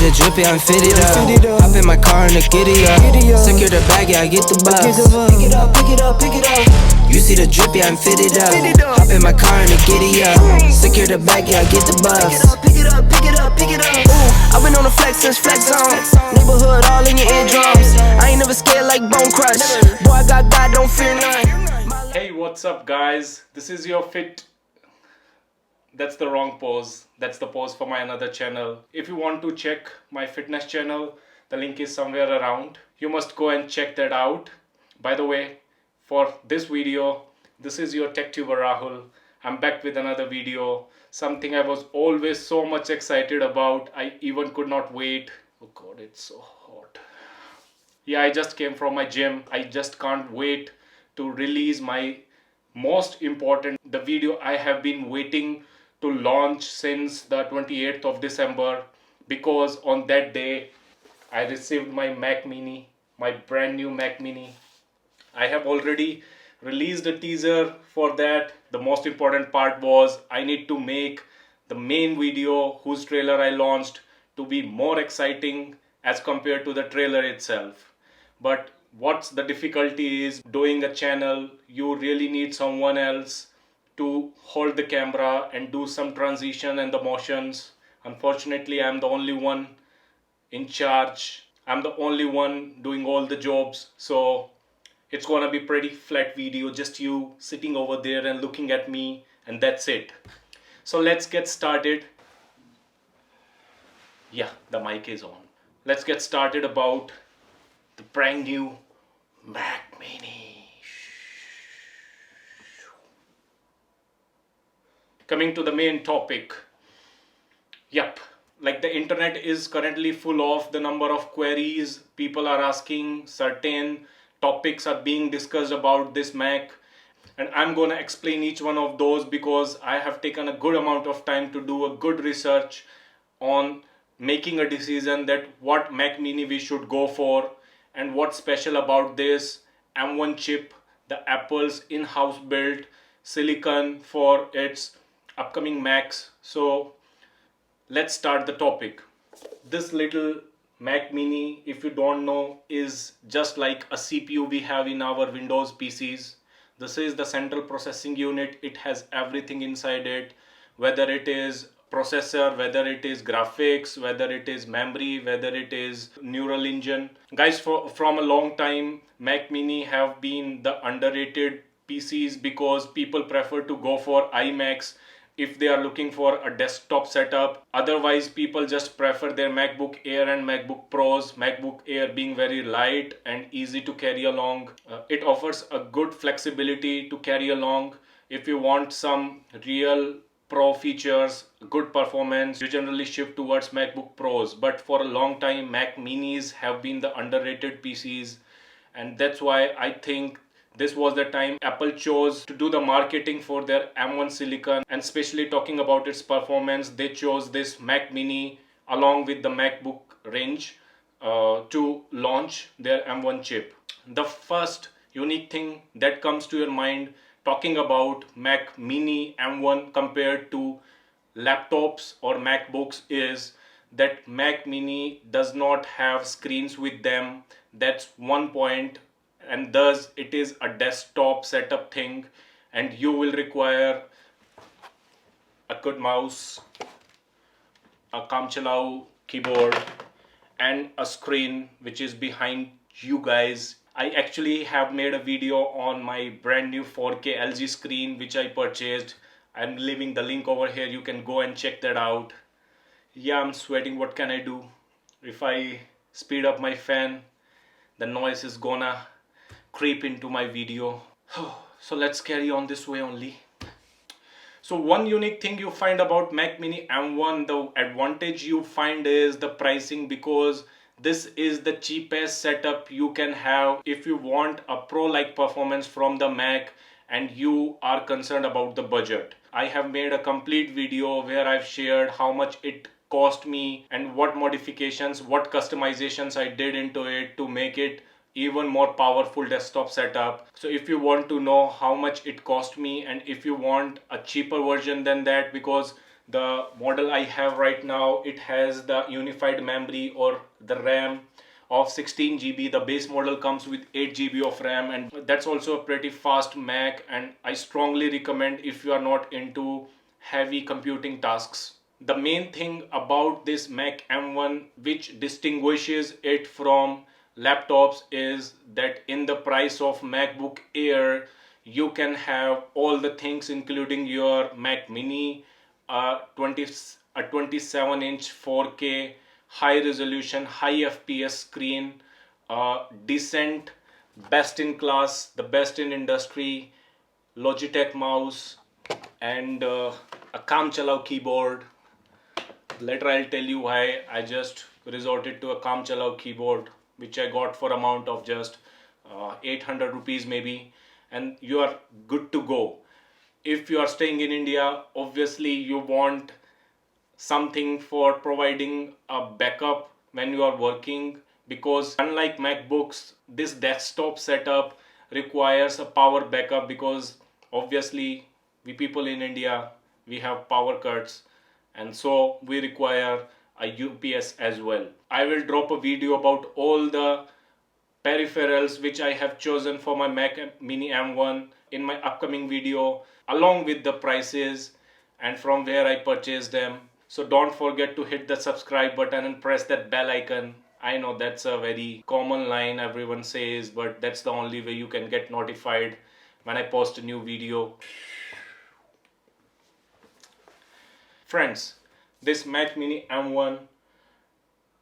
the drippy, I'm fitted up. Hop in my car and the giddy up. Secure the bag, yeah, I get the bus. Pick it up, pick it up, pick it up. You see the drippy, I'm fitted up. Hop in my car and the giddy up. Secure the bag, yeah, I get the bus. Pick it up, pick it up, pick it up. Ooh, I've been on the flex since flex on. Neighborhood all in your eardrums. I ain't never scared like Bone Crush. Boy, I got God, don't fear none. Hey, what's up guys? This is your fit. That's the wrong pose. That's the pose for my another channel. If you want to check my fitness channel, the link is somewhere around. You must go and check that out. By the way, for this video, this is your tech tuber Rahul. I'm back with another video. Something I was always so much excited about. I even could not wait. Oh god, it's so hot. Yeah, I just came from my gym. I just can't wait to release my most important, the video I have been waiting to launch since the 28th of December, because on that day I received my Mac Mini, my brand new Mac Mini. I have already released a teaser for that. The most important part was I need to make the main video whose trailer I launched to be more exciting as compared to the trailer itself. But what's the difficulty is doing a channel, you really need someone else to hold the camera and do some transition and the motions. Unfortunately, I'm the only one in charge. I'm the only one doing all the jobs. So it's gonna be pretty flat video, just you sitting over there and looking at me, and that's it. So let's get started. Yeah, the mic is on. Let's get started about the brand new Mac Mini. Coming to the main topic. Yep, like the internet is currently full of the number of queries. People are asking, certain topics are being discussed about this Mac. And I'm going to explain each one of those because I have taken a good amount of time to do a good research on making a decision that what Mac Mini we should go for and what's special about this M1 chip, the Apple's in-house built silicon for its upcoming Macs. So let's start the topic. This little Mac Mini, if you don't know, is just like a CPU we have in our Windows PCs. This is the central processing unit. It has everything inside it, whether it is processor, whether it is graphics, whether it is memory, whether it is neural engine. Guys, from a long time, Mac Mini have been the underrated PCs because people prefer to go for iMacs if they are looking for a desktop setup. Otherwise, people just prefer their MacBook Air and MacBook Pros. MacBook Air being very light and easy to carry along. It offers a good flexibility to carry along. If you want some real pro features, good performance, you generally shift towards MacBook Pros. But for a long time, Mac Minis have been the underrated PCs, and that's why I think this was the time Apple chose to do the marketing for their M1 Silicon, and especially talking about its performance, they chose this Mac Mini along with the MacBook range to launch their M1 chip. The first unique thing that comes to your mind talking about Mac Mini M1 compared to laptops or MacBooks is that Mac Mini does not have screens with them. That's one point, and thus it is a desktop setup thing, and you will require a good mouse, a Kaam Chalao keyboard, and a screen which is behind you guys. I actually have made a video on my brand new 4K LG screen which I purchased. I'm leaving the link over here. You can go and check that out. Yeah, I'm sweating. What can I do? If I speed up my fan, the noise is gonna creep into my video. So let's carry on this way only. So one unique thing you find about Mac Mini M1, the advantage you find is the pricing, because this is the cheapest setup you can have if you want a pro-like performance from the Mac and you are concerned about the budget. I have made a complete video where I've shared how much it cost me and what modifications, what customizations I did into it to make it even more powerful desktop setup. So if you want to know how much it cost me and if you want a cheaper version than that, because The model I have right now, it has the unified memory or the RAM of 16 GB. The base model comes with 8 GB of RAM, and that's also a pretty fast Mac, and I strongly recommend if you are not into heavy computing tasks. The main thing about this Mac M1 which distinguishes it from laptops is that in the price of MacBook Air you can have all the things including your Mac Mini, a 27-inch 4K high resolution high FPS screen, decent, best in class, the best in industry Logitech mouse, and a Kaam Chalao keyboard. Later I'll tell you why I just resorted to a Kaam Chalao keyboard which I got for amount of just 800 rupees maybe, and you are good to go. If you are staying in India, obviously you want something for providing a backup when you are working, because unlike MacBooks, this desktop setup requires a power backup, because obviously we people in India, we have power cuts, and so we require a UPS as well. I will drop a video about all the peripherals which I have chosen for my Mac Mini M1 in my upcoming video, along with the prices and from where I purchased them. So don't forget to hit the subscribe button and press that bell icon. I know that's a very common line everyone says, but that's the only way you can get notified when I post a new video. Friends, this Mac Mini M1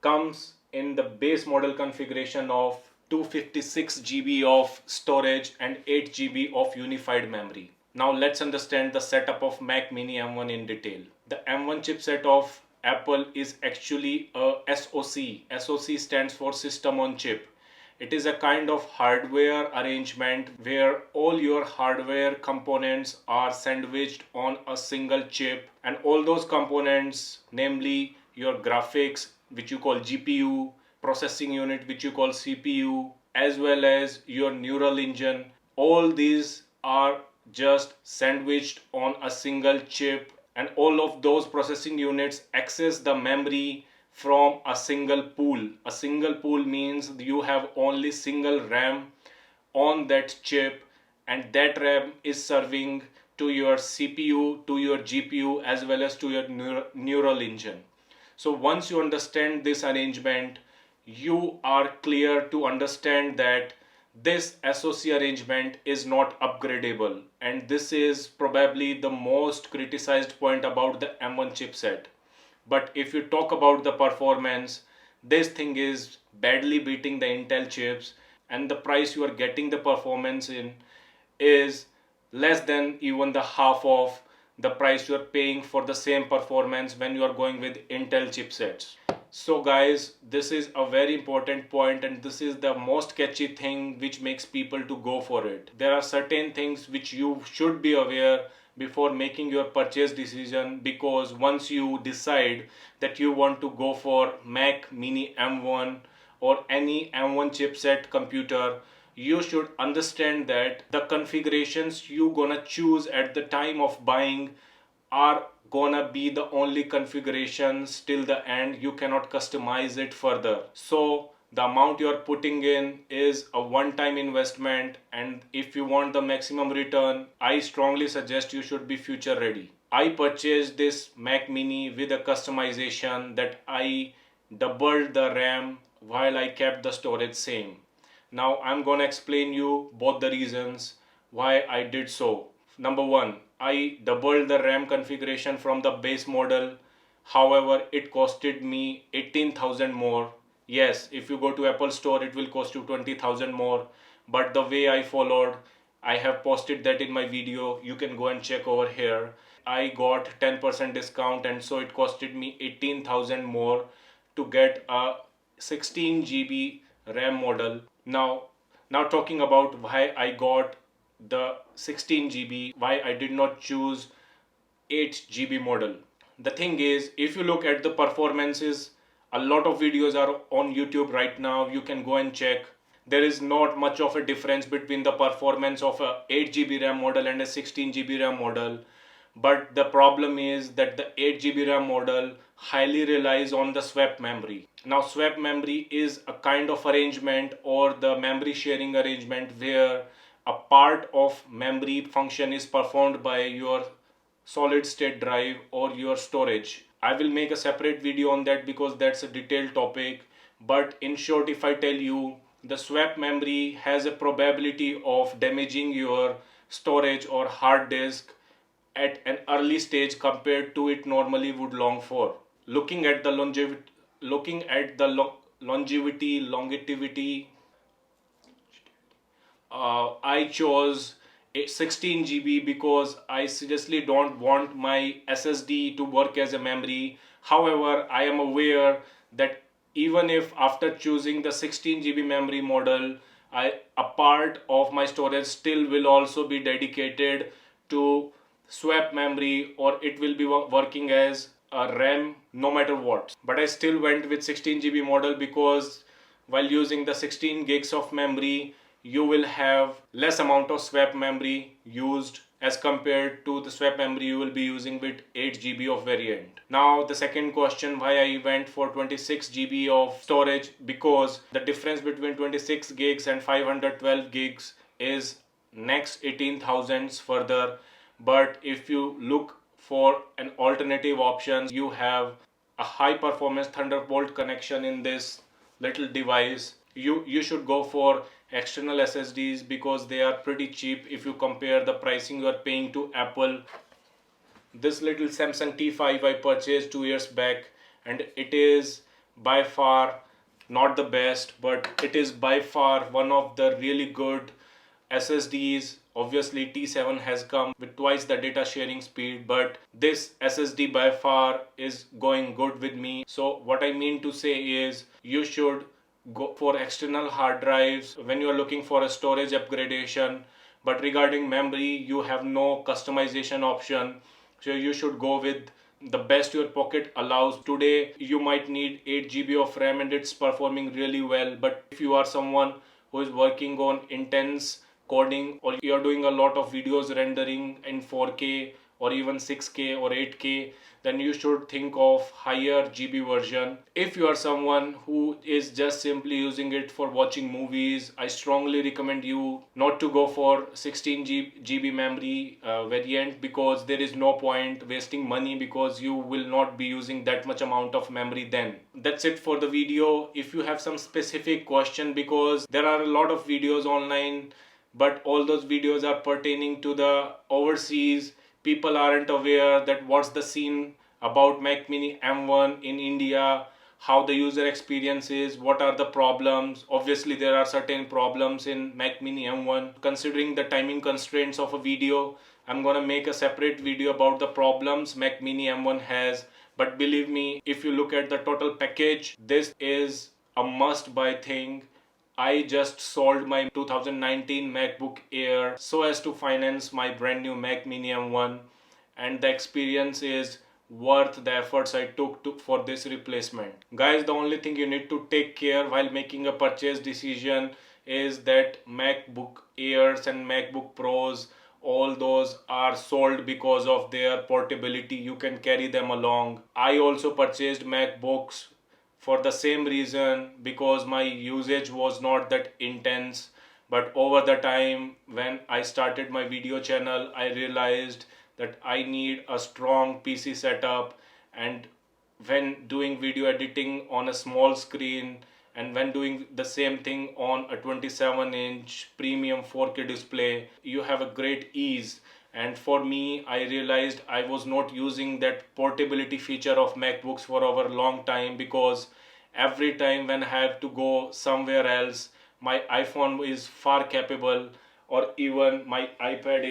comes in the base model configuration of 256 GB of storage and 8 GB of unified memory. Now let's understand the setup of Mac Mini M1 in detail. The M1 chipset of Apple is actually a SoC. SoC stands for System on Chip. It is a kind of hardware arrangement where all your hardware components are sandwiched on a single chip, and all those components, namely your graphics, which you call GPU, processing unit, which you call CPU, as well as your neural engine, all these are just sandwiched on a single chip, and all of those processing units access the memory from a single pool. A single pool means you have only single RAM on that chip, and that RAM is serving to your CPU, to your GPU, as well as to your neural engine. So once you understand this arrangement, you are clear to understand that this SoC arrangement is not upgradable, and this is probably the most criticized point about the M1 chipset. But if you talk about the performance, this thing is badly beating the Intel chips, and the price you are getting the performance in is less than even the half of the price you are paying for the same performance when you are going with Intel chipsets. So guys, this is a very important point, and this is the most catchy thing which makes people to go for it. There are certain things which you should be aware before making your purchase decision, because once you decide that you want to go for Mac Mini M1 or any M1 chipset computer, you should understand that the configurations you gonna choose at the time of buying are gonna be the only configurations till the end. You cannot customize it further. So the amount you are putting in is a one-time investment, and if you want the maximum return, I strongly suggest you should be future ready. I purchased this Mac Mini with a customization that I doubled the RAM while I kept the storage same. Now I'm gonna explain you both the reasons why I did so. Number one, I doubled the RAM configuration from the base model. However, it costed me 18,000 more. Yes, if you go to Apple Store, it will cost you 20,000 more. But the way I followed, I have posted that in my video. You can go and check over here. I got 10% discount, and so it costed me 18,000 more to get a 16 GB RAM model. Now talking about why I got the 16 GB, why I did not choose 8 GB model. The thing is, if you look at the performances, a lot of videos are on YouTube right now. You can go and check. There is not much of a difference between the performance of a 8 GB RAM model and a 16 GB RAM model. but the problem is that the 8 GB RAM model highly relies on the swap memory. Now swap memory is a kind of arrangement or the memory sharing arrangement where a part of memory function is performed by your solid state drive or your storage. I will make a separate video on that because that's a detailed topic. But in short, if I tell you, the swap memory has a probability of damaging your storage or hard disk at an early stage compared to it normally would long for. Looking at the longevity, I chose 16 GB because I seriously don't want my SSD to work as a memory. However, I am aware that even if after choosing the 16 GB memory model, a part of my storage still will also be dedicated to swap memory, or it will be working as a RAM no matter what. But I still went with 16 GB model because while using the 16 gigs of memory, you will have less amount of swap memory used as compared to the swap memory you will be using with 8 GB of variant. Now the second question, why I went for 26 GB of storage, because the difference between 26 gigs and 512 gigs is next 18 thousands further. But if you look for an alternative option, you have a high performance Thunderbolt connection in this little device. You should go for external SSDs because they are pretty cheap if you compare the pricing you are paying to Apple. This little Samsung T5 I purchased 2 years back, and it is by far not the best, but it is by far one of the really good SSDs. Obviously T7 has come with twice the data sharing speed, but this SSD by far is going good with me. So what I mean to say is you should go for external hard drives when you are looking for a storage upgradation. But regarding memory, you have no customization option, so you should go with the best your pocket allows. Today you might need 8 GB of RAM and it's performing really well, but if you are someone who is working on intense coding, or you're doing a lot of videos rendering in 4K or even 6K or 8K, then you should think of higher GB version. If you are someone who is just simply using it for watching movies, I strongly recommend you not to go for 16 GB memory variant, because there is no point wasting money because you will not be using that much amount of memory then. That's it for the video. If you have some specific question, because there are a lot of videos online, but all those videos are pertaining to the overseas, people aren't aware that what's the scene about Mac Mini M1 in India, how the user experience is, what are the problems. Obviously there are certain problems in Mac Mini M1. Considering the timing constraints of a video, I'm gonna make a separate video about the problems Mac Mini M1 has. But believe me, if you look at the total package, this is a must buy thing. I just sold my 2019 MacBook Air so as to finance my brand new Mac Mini M1, and the experience is worth the efforts I took for this replacement. Guys, the only thing you need to take care while making a purchase decision is that MacBook Airs and MacBook Pros, all those are sold because of their portability. You can carry them along. I also purchased MacBooks for the same reason, because my usage was not that intense. But over the time when I started my video channel, I realized that I need a strong PC setup, and when doing video editing on a small screen and when doing the same thing on a 27-inch premium 4K display, you have a great ease. And for me, I realized I was not using that portability feature of MacBooks for over a long time, because every time when I have to go somewhere else, my iPhone is far capable, or even my iPad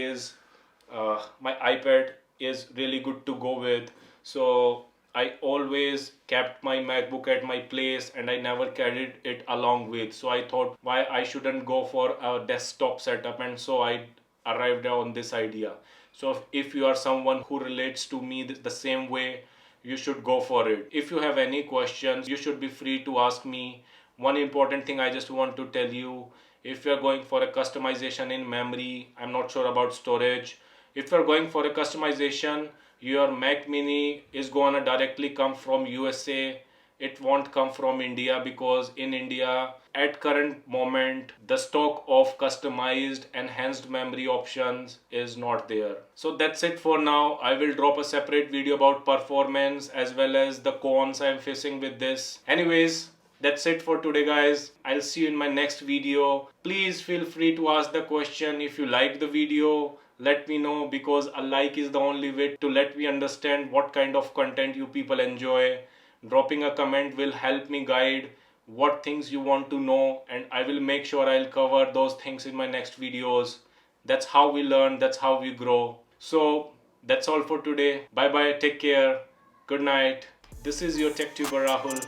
is really good to go with. So I always kept my MacBook at my place and I never carried it along with. So I thought, why I shouldn't go for a desktop setup, and so I arrived on this idea. So if you are someone who relates to me the same way, you should go for it. If you have any questions, you should be free to ask me. One important thing I just want to tell you, if you're going for a customization in memory, I'm not sure about storage, If you're going for a customization, your Mac Mini is gonna directly come from USA. It won't come from India, because in India at current moment the stock of customized enhanced memory options is not there. So that's it for now. I will drop a separate video about performance as well as the cons I'm facing with this. Anyways, that's it for today, guys. I'll see you in my next video. Please feel free to ask the question. If you like the video, let me know, because a like is the only way to let me understand what kind of content you people enjoy. Dropping a comment will help me guide what things you want to know, and I will make sure I'll cover those things in my next videos. That's how we learn, that's how we grow. So that's all for today. Bye bye, take care, good night. This is your TechTuber Rahul.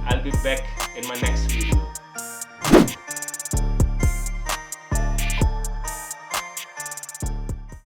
I'll be back in my next video.